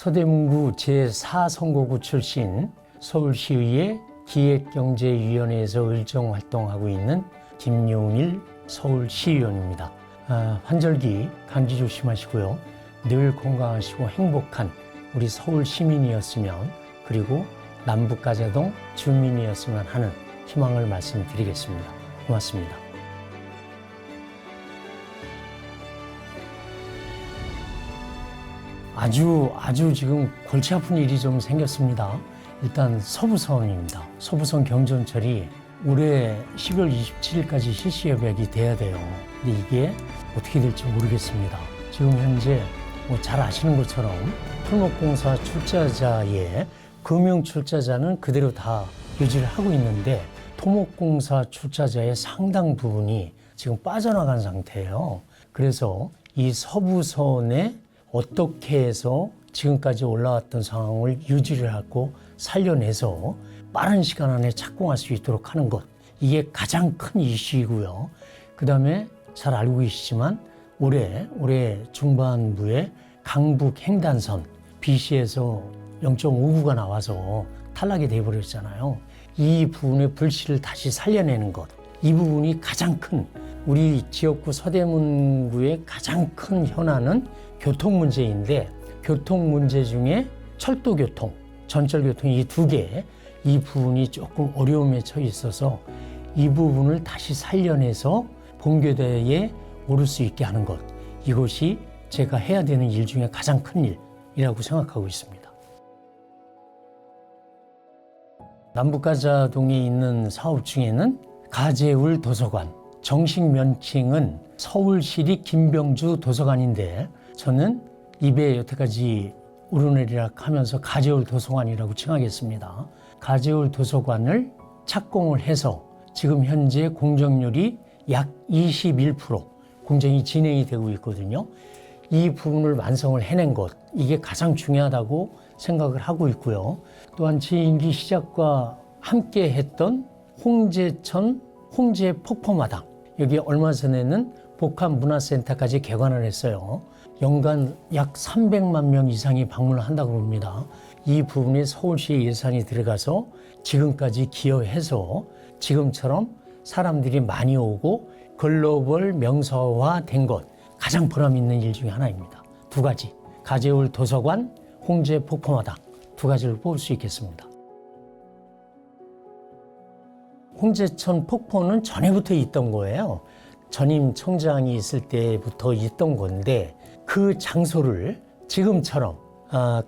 서대문구 제4선거구 출신 서울시의회 기획경제위원회에서 의정활동하고 있는 김용일 서울시의원입니다. 환절기 감기 조심하시고요. 늘 건강하시고 행복한 우리 서울 시민이었으면, 그리고 남북가자동 주민이었으면 하는 희망을 말씀드리겠습니다. 고맙습니다. 아주 지금 골치 아픈 일이 좀 생겼습니다. 일단 서부선입니다. 서부선 경전철이 올해 12월 27일까지 실시 협약이 돼야 돼요. 근데 이게 어떻게 될지 모르겠습니다. 지금 현재 잘 아시는 것처럼 토목공사 출자자의 금융 출자자는 그대로 다 유지를 하고 있는데, 토목공사 출자자의 상당 부분이 지금 빠져나간 상태예요. 그래서 이 서부선에 어떻게 해서 지금까지 올라왔던 상황을 유지를 하고 살려내서 빠른 시간 안에 착공할 수 있도록 하는 것, 이게 가장 큰 이슈이고요. 그 다음에 잘 알고 계시지만 올해 중반부에 강북 횡단선 BC에서 0.5구가 나와서 탈락이 돼버렸잖아요. 이 부분의 불씨를 다시 살려내는 것, 이 부분이 가장 큰, 우리 지역구 서대문구의 가장 큰 현안은 교통 문제인데, 교통 문제 중에 철도교통, 전철교통 이 두 개, 이 부분이 조금 어려움에 처해 있어서 이 부분을 다시 살려내서 본교대에 오를 수 있게 하는 것, 이것이 제가 해야 되는 일 중에 가장 큰 일이라고 생각하고 있습니다. 남북가자동에 있는 사업 중에는 가재울 도서관, 정식 명칭은 서울시립 김병주 도서관인데, 저는 입에 여태까지 오르내리락 하면서 가재울 도서관이라고 칭하겠습니다. 가재울 도서관을 착공을 해서 지금 현재 공정률이 약 21% 공정이 진행이 되고 있거든요. 이 부분을 완성을 해낸 것, 이게 가장 중요하다고 생각을 하고 있고요. 또한 제 임기 시작과 함께 했던 홍제천 홍제 폭포마당, 여기 얼마 전에는 복합문화센터까지 개관을 했어요. 연간 약 300만 명 이상이 방문을 한다고 합니다. 이 부분에 서울시의 예산이 들어가서 지금까지 기여해서 지금처럼 사람들이 많이 오고 글로벌 명소화된 것, 가장 보람 있는 일 중에 하나입니다. 두 가지, 가재울 도서관, 홍제 폭포마당, 두 가지를 뽑을 수 있겠습니다. 홍제천 폭포는 전에부터 있던 거예요. 전임 청장이 있을 때부터 있던 건데, 그 장소를 지금처럼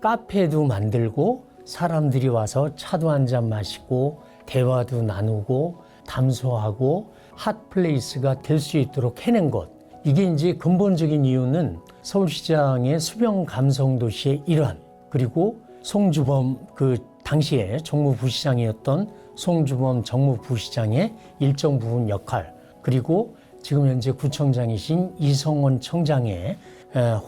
카페도 만들고 사람들이 와서 차도 한잔 마시고 대화도 나누고 담소하고 핫플레이스가 될 수 있도록 해낸 것, 이게 이제 근본적인 이유는 서울시장의 수변 감성 도시의 일환, 그리고 송주범, 그 당시에 정무부시장이었던 송주범 정무부시장의 일정 부분 역할, 그리고 지금 현재 구청장이신 이성원 청장의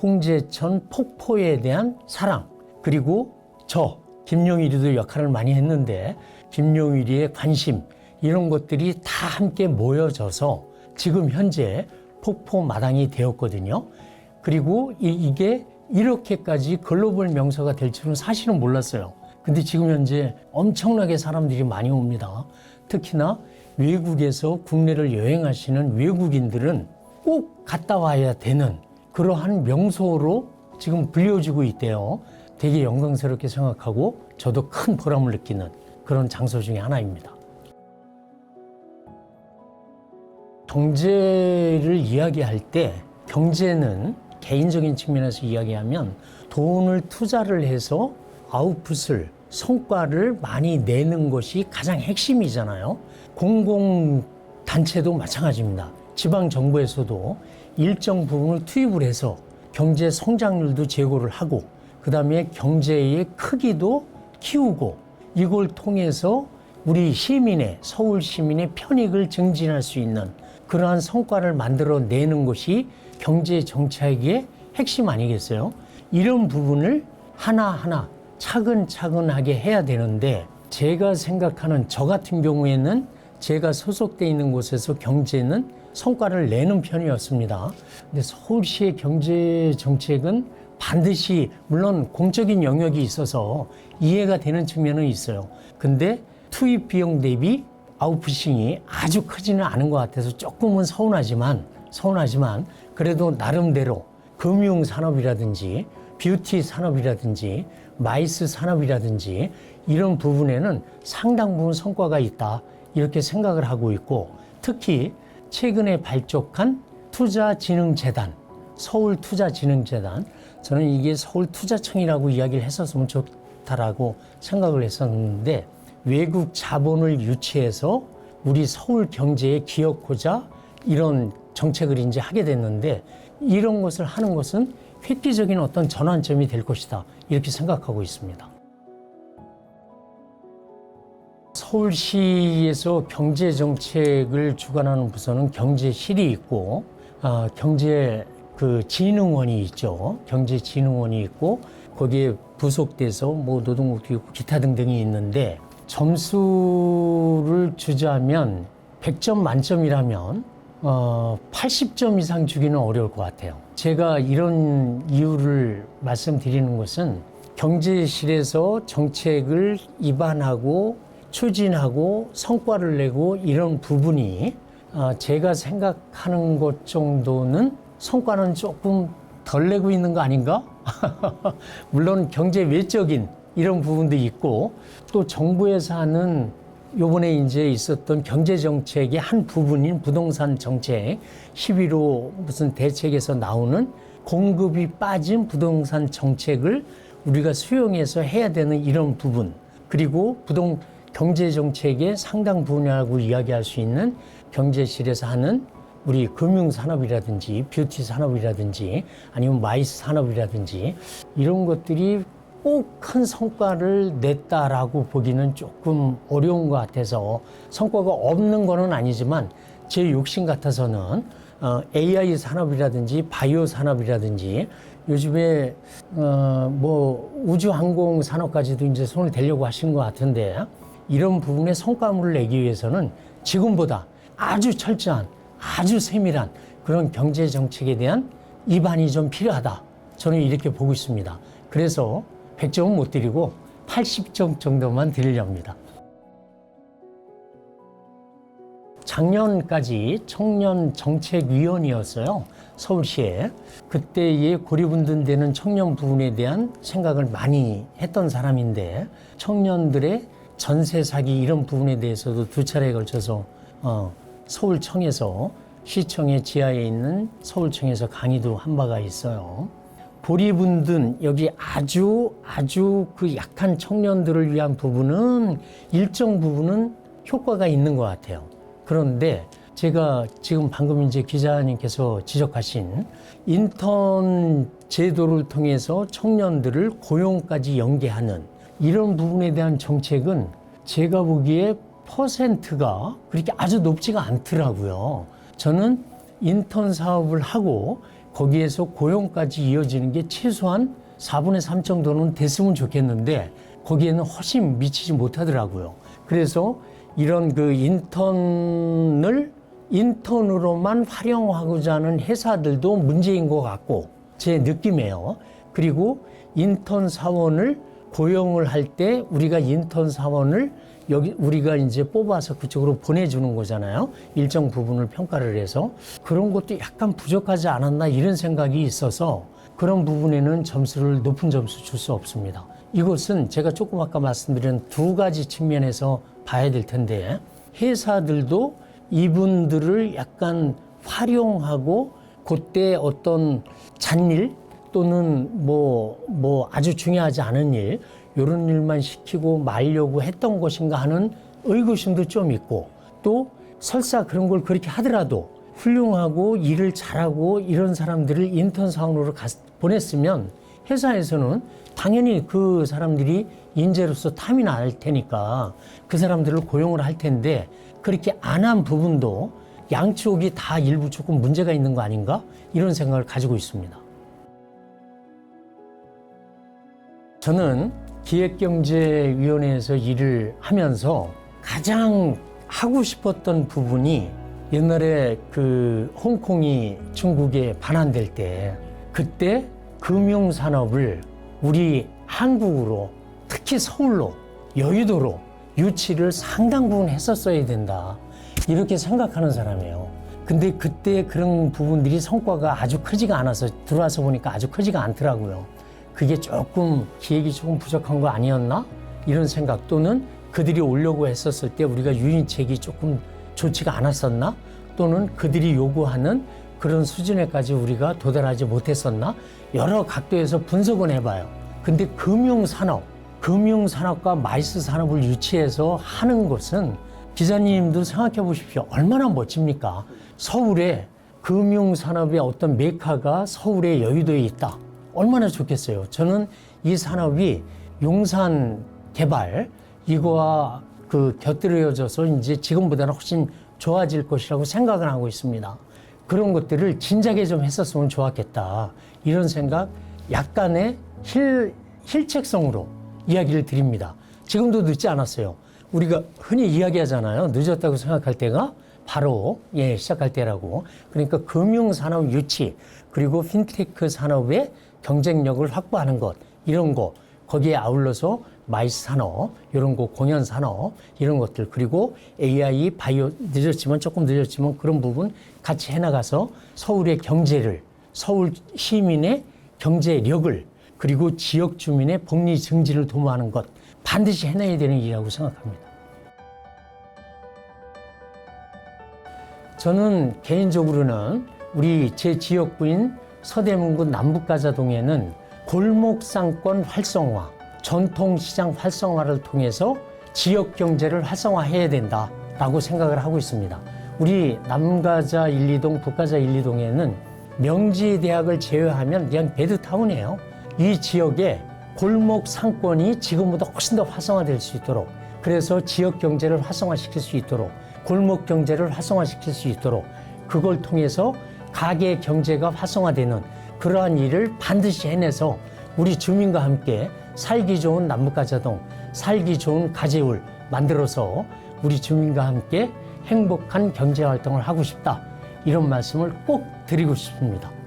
홍제천 폭포에 대한 사랑, 그리고 저 김용일이도 역할을 많이 했는데 김용일이의 관심, 이런 것들이 다 함께 모여져서 지금 현재 폭포 마당이 되었거든요. 그리고 이게 이렇게까지 글로벌 명소가 될 줄은 사실은 몰랐어요. 근데 지금 현재 엄청나게 사람들이 많이 옵니다. 특히나 외국에서 국내를 여행하시는 외국인들은 꼭 갔다 와야 되는 그러한 명소로 지금 불려지고 있대요. 되게 영광스럽게 생각하고 저도 큰 보람을 느끼는 그런 장소 중에 하나입니다. 경제를 이야기할 때, 경제는 개인적인 측면에서 이야기하면 돈을 투자를 해서 아웃풋을, 성과를 많이 내는 것이 가장 핵심이잖아요. 공공단체도 마찬가지입니다. 지방정부에서도 일정 부분을 투입을 해서 경제 성장률도 제고를 하고, 그 다음에 경제의 크기도 키우고, 이걸 통해서 우리 시민의, 서울 시민의 편익을 증진할 수 있는 그러한 성과를 만들어내는 것이 경제 정책의 핵심 아니겠어요? 이런 부분을 하나하나 차근차근하게 해야 되는데, 제가 생각하는, 저 같은 경우에는 제가 소속돼 있는 곳에서 경제는 성과를 내는 편이었습니다. 근데 서울시의 경제 정책은 반드시 물론 공적인 영역이 있어서 이해가 되는 측면은 있어요. 근데 투입 비용 대비 아웃푸싱이 아주 크지는 않은 것 같아서 조금은 서운하지만 그래도 나름대로 금융 산업이라든지 뷰티 산업이라든지 마이스 산업이라든지 이런 부분에는 상당 부분 성과가 있다 이렇게 생각을 하고 있고, 특히 최근에 발족한 투자진흥재단, 서울투자진흥재단, 저는 이게 서울투자청이라고 이야기를 했었으면 좋다라고 생각을 했었는데, 외국 자본을 유치해서 우리 서울 경제에 기여하고자 이런 정책을 이제 하게 됐는데, 이런 것을 하는 것은 획기적인 어떤 전환점이 될 것이다 이렇게 생각하고 있습니다. 서울시에서 경제정책을 주관하는 부서는 경제실이 있고, 진흥원이 있죠. 경제진흥원이 있고, 거기에 부속돼서 뭐 노동국도 있고 기타 등등이 있는데, 점수를 주자면 100점 만점이라면 80점 이상 주기는 어려울 것 같아요. 제가 이런 이유를 말씀드리는 것은 경제실에서 정책을 입안하고 추진하고 성과를 내고 이런 부분이 제가 생각하는 것 정도는 성과는 조금 덜 내고 있는 거 아닌가? 물론 경제 외적인 이런 부분도 있고, 또 정부에서 하는 요번에 이제 있었던 경제정책의 한 부분인 부동산 정책 11호 무슨 대책에서 나오는 공급이 빠진 부동산 정책을 우리가 수용해서 해야 되는 이런 부분, 그리고 경제정책의 상당 분야라고 이야기할 수 있는 경제실에서 하는 우리 금융산업이라든지 뷰티 산업이라든지 아니면 마이스 산업이라든지 이런 것들이 꼭 큰 성과를 냈다라고 보기는 조금 어려운 것 같아서, 성과가 없는 거는 아니지만 제 욕심 같아서는 AI 산업이라든지 바이오 산업이라든지 요즘에 뭐 우주항공 산업까지도 이제 손을 대려고 하신 것 같은데, 이런 부분에 성과물을 내기 위해서는 지금보다 아주 철저한 아주 세밀한 그런 경제 정책에 대한 입안이 좀 필요하다, 저는 이렇게 보고 있습니다. 그래서 100점은 못 드리고 80점 정도만 드리렵니다. 작년까지 청년정책위원이었어요, 서울시에. 그때의 고리분둔되는 청년 부분에 대한 생각을 많이 했던 사람인데, 청년들의 전세 사기 이런 부분에 대해서도 두 차례에 걸쳐서 서울청에서, 시청의 지하에 있는 서울청에서 강의도 한 바가 있어요. 고리분둔, 여기 아주 그 약한 청년들을 위한 부분은 일정 부분은 효과가 있는 것 같아요. 그런데 제가 지금 방금 이제 기자님께서 지적하신 인턴 제도를 통해서 청년들을 고용까지 연계하는 이런 부분에 대한 정책은 제가 보기에 퍼센트가 그렇게 아주 높지가 않더라고요. 저는 인턴 사업을 하고 거기에서 고용까지 이어지는 게 최소한 4분의 3 정도는 됐으면 좋겠는데, 거기에는 훨씬 미치지 못하더라고요. 그래서 이런 그 인턴으로만 활용하고자 하는 회사들도 문제인 것 같고, 제 느낌이에요. 그리고 인턴 사원을 고용을 할 때 우리가 인턴 사원을 우리가 이제 뽑아서 그쪽으로 보내주는 거잖아요. 일정 부분을 평가를 해서. 그런 것도 약간 부족하지 않았나 이런 생각이 있어서 그런 부분에는 높은 점수 줄 수 없습니다. 이것은 제가 조금 아까 말씀드린 두 가지 측면에서 봐야 될 텐데, 회사들도 이분들을 약간 활용하고 그때 어떤 잔일 또는 뭐 아주 중요하지 않은 일, 이런 일만 시키고 말려고 했던 것인가 하는 의구심도 좀 있고, 또 설사 그런 걸 그렇게 하더라도 훌륭하고 일을 잘하고 이런 사람들을 인턴 사원으로 보냈으면 회사에서는 당연히 그 사람들이 인재로서 탐이 날 테니까 그 사람들을 고용을 할 텐데, 그렇게 안 한 부분도 양쪽이 다 일부 조금 문제가 있는 거 아닌가, 이런 생각을 가지고 있습니다. 저는 기획경제위원회에서 일을 하면서 가장 하고 싶었던 부분이, 옛날에 그 홍콩이 중국에 반환될 때, 그때 금융산업을 우리 한국으로, 특히 서울로, 여의도로 유치를 상당 부분 했었어야 된다, 이렇게 생각하는 사람이에요. 근데 그때 그런 부분들이 성과가 아주 크지가 않아서 들어와서 보니까 아주 크지가 않더라고요. 그게 조금 기획이 조금 부족한 거 아니었나? 이런 생각, 또는 그들이 오려고 했었을 때 우리가 유인책이 조금 좋지가 않았었나? 또는 그들이 요구하는 그런 수준에까지 우리가 도달하지 못했었나? 여러 각도에서 분석은 해봐요. 근데 금융산업과 마이스 산업을 유치해서 하는 것은, 기자님도 생각해 보십시오. 얼마나 멋집니까? 서울에 금융산업의 어떤 메카가 서울의 여의도에 있다. 얼마나 좋겠어요. 저는 이 산업이 용산 개발, 이거와 곁들여져서 이제 지금보다는 훨씬 좋아질 것이라고 생각을 하고 있습니다. 그런 것들을 진작에 좀 했었으면 좋았겠다, 이런 생각, 약간의 힐책성으로 이야기를 드립니다. 지금도 늦지 않았어요. 우리가 흔히 이야기하잖아요. 늦었다고 생각할 때가 바로 시작할 때라고. 그러니까 금융산업 유치, 그리고 핀테크 산업의 경쟁력을 확보하는 것, 이런 거, 거기에 아울러서 마이스 산업, 이런 거, 공연 산업, 이런 것들, 그리고 AI, 바이오, 조금 늦었지만 그런 부분 같이 해나가서 서울의 경제를, 서울 시민의 경제력을, 그리고 지역 주민의 복리 증진을 도모하는 것, 반드시 해내야 되는 일이라고 생각합니다. 저는 개인적으로는 제 지역구인 서대문구 남북가자동에는 골목상권 활성화, 전통시장 활성화를 통해서 지역 경제를 활성화해야 된다라고 생각을 하고 있습니다. 우리 남가자 1, 2동, 북가자 1, 2동에는 명지대학을 제외하면 그냥 베드타운이에요. 이 지역에 골목 상권이 지금보다 훨씬 더 활성화될 수 있도록, 그래서 지역 경제를 활성화시킬 수 있도록, 골목 경제를 활성화시킬 수 있도록, 그걸 통해서 가게 경제가 활성화되는 그러한 일을 반드시 해내서 우리 주민과 함께 살기 좋은 남북가자동, 살기 좋은 가재울 만들어서 우리 주민과 함께 행복한 경제활동을 하고 싶다, 이런 말씀을 꼭 드리고 싶습니다.